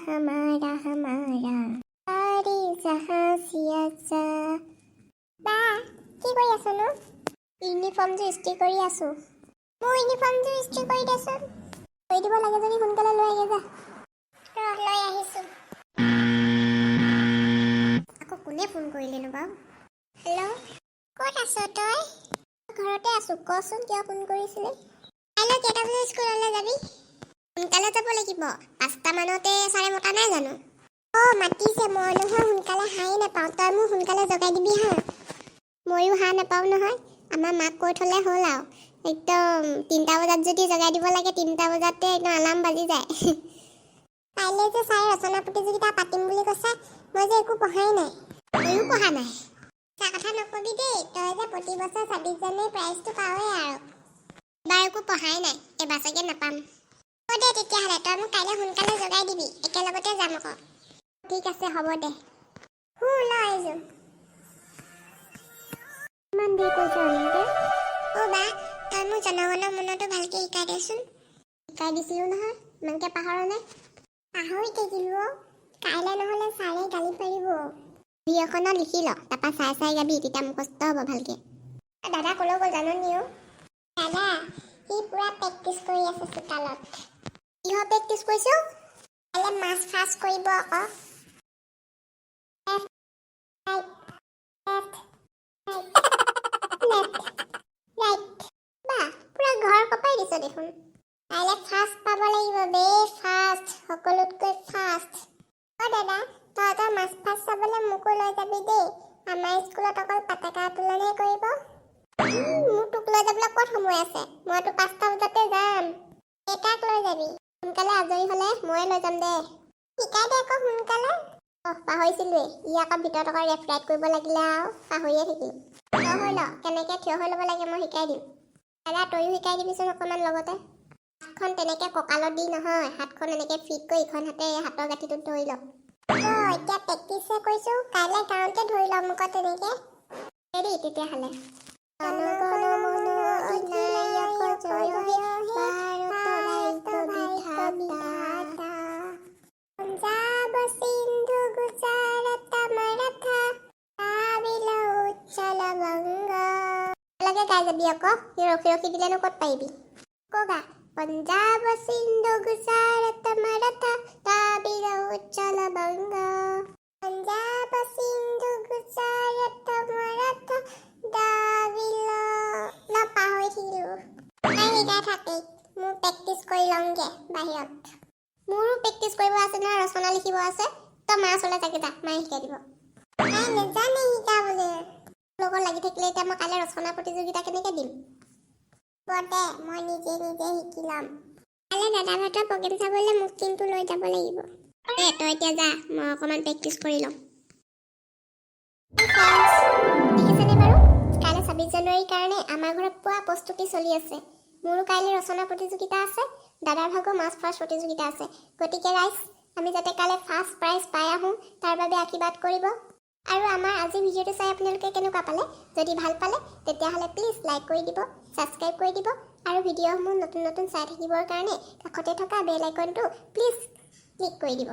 हमारा सारी जहां से अच्छा बा কি কৰি আছনো ইউনিফৰ্মটো ইস্ত্ৰি কৰি আছো মোৰ ইউনিফৰ্মটো ইস্ত্ৰি কৰি দেচোন কৰি দিব লাগে যদি সোনকালে লৈ আহি যা লৈ আহিছো আকৌ কোনে ফোন কৰিলেনো বাৰু হেল্ল' ক'ত আছ তই ঘৰতে আছো কচোন কিয় ফোন কৰিছিলে কাইলৈ কেইটা বজাত স্কুললৈ যাবি সোনকালে যাব লাগিব 5টা মানতে চাৰে মতা নাই জানো মাতিছে মই নহয় সোনকালে হাই নাপাওঁ তই মোক সোনকালে জগাই দিবি হা ময়ো হাই নাপাওঁ নহয় আমাৰ মাক কৈ থ'লে হ'ল আৰু একদম 3টা বজাত যদি জগাই দিব লাগে 3টা বজাতে একদম আলাৰ্ম বাজি যায় কাইলৈ যে চাই ৰচনা প্ৰতিযোগিতা পাতিম বুলি কৈছে মই যে একো পঢ়াই নাই ময়ো পঢ়া নাই কথা নকবি দেই তই যে প্ৰতি বছৰ 26 জানুৱাৰী প্ৰাইজটো পাৱেই আৰু এবাৰ একো পঢ়াই নাই এবাৰ চাগে নাপাম দে তেতিয়াহ'লে তই মোক কাইলৈ সোনকালে জগাই দিবি একেলগতে যাম আকৌ ঠিক আছে হ'ব দে লৈ আহিছোঁ ইমান দেৰি কৈছ বা তই মোক জনগণৰ মনতো ভালকৈ শিকাই দেচোন শিকাই দিছিলোঁ নহয় ইমানকৈ পাহৰা নাই পাহৰি থাকিলোঁ কাইলৈ নহ'লে ছাৰে গালি পাৰিব বহি এখনত লিখি ল তাৰপৰা চাই গাবি তেতিয়া মুখস্থ হ'ব ভালকৈ দাদা ক'লৈ গ'ল জানো নিও দাদা সি পুৰা প্ৰেক্টিচ কৰি আছে চোতালত কিহৰ প্ৰেক্টিচ কৰিছোঁ কাইলৈ মাছ ফাৰ্ষ্ট কৰিব আকৌ দেখোন কাইলৈ ফাৰ্ষ্ট পাব লাগিব বে ফাৰ্ষ্ট সকলোতকৈ ফাৰ্ষ্ট দাদা তহঁতৰ মাছ ফাৰ্ষ্ট চাবলৈ মোকো লৈ যাবি দেই আমাৰ স্কুলত অকল পতাকা উত্তোলনহে কৰিব মোক তোক লৈ যাবলৈ ক'ত সময় আছে মইতো 5টা বজাতে যাম এটাক লৈ যাবি সোনকালে আজৰি হ'লে ময়ে লৈ যাম দে শিকাই দে আকৌ সোনকালে পাহৰিছিলোৱে ই আকৌ ভিতৰত আকৌ ৰেফ্ৰাইট কৰিব লাগিলে আৰু পাহৰিয়ে থাকিলোঁ থিয় হৈ ল কেনেকৈ থিয় হৈ ল'ব লাগে মই শিকাই দিম দাদা তয়ো শিকাই দিবিচোন অকণমান লগতে হাতখন তেনেকৈ কঁকালত দি নহয় হাতখন এনেকৈ ফিট কৰি ইখন হাতে হাতৰ গাঁঠিটোত ধৰি ল এতিয়া প্ৰেক্টিচহে কৰিছোঁ কাইলৈ গাঁৱতে ধৰি ল'ম আকৌ তেনেকৈ দেই তেতিয়াহ'লে পঞ্জাব সিন্ধু গুজৰাট মাৰাঠা কাবিলা উচ্চল বংগ লাগে গাই যাবি আকৌ ৰখি দিলেনো ক'ত পাৰিবি কগা পঞ্জাব সিন্ধু গুজৰাট মাৰাঠা কাবিলা উচ্চল বংগ পঞ্জাব সিন্ধু গুজৰাট মাৰাঠা কাবিলা পাহৰি থাকিলোঁ শিকাই থাকে মোৰ প্ৰেক্টিচ কৰি লওঁগৈ বাহিৰত মোৰো প্ৰেক্টিচ কৰিব আছে নহয় ৰচনা লিখিব আছে তই মাৰ ওচৰলৈ যাগে যা মায়ে শিকাই দিব নেজানে শিকাবলৈ লগত লাগি থাকিলে এতিয়া মই কাইলৈ ৰচনা প্ৰতিযোগিতা কেনেকৈ দিম দে মই নিজে শিকি ল'ম কাইলৈ দাদা ভাতৰ প্ৰগ্ৰেম চাবলৈ মোক কিন্তু লৈ যাব লাগিব দে তই এতিয়া যা মই অকণমান প্ৰেক্টিচ কৰি ল'ম দেখিছেনে বাৰু কাইলৈ 26 জানুৱাৰীৰ কাৰণে আমাৰ ঘৰত পুৰা প্ৰস্তুতি চলি আছে মোৰো কাইলৈ ৰচনা প্ৰতিযোগিতা আছে দাদাৰ ভাগৰ মাছ ফাৰ্ষ্ট প্ৰতিযোগিতা আছে গতিকে ৰাইজ আমি যাতে কাইলৈ ফাৰ্ষ্ট প্ৰাইজ পাই আহোঁ তাৰ বাবে আশীৰ্বাদ কৰিব আৰু আমাৰ আজি ভিডিঅ'টো চাই আপোনালোকে কেনেকুৱা পালে যদি ভাল পালে তেতিয়াহ'লে প্লিজ লাইক কৰি দিব ছাবস্ক্ৰাইব কৰি দিব আৰু ভিডিঅ'সমূহ নতুন চাই থাকিবৰ কাৰণে কাষতে থকা বেল আইকনটো প্লিজ ক্লিক কৰি দিব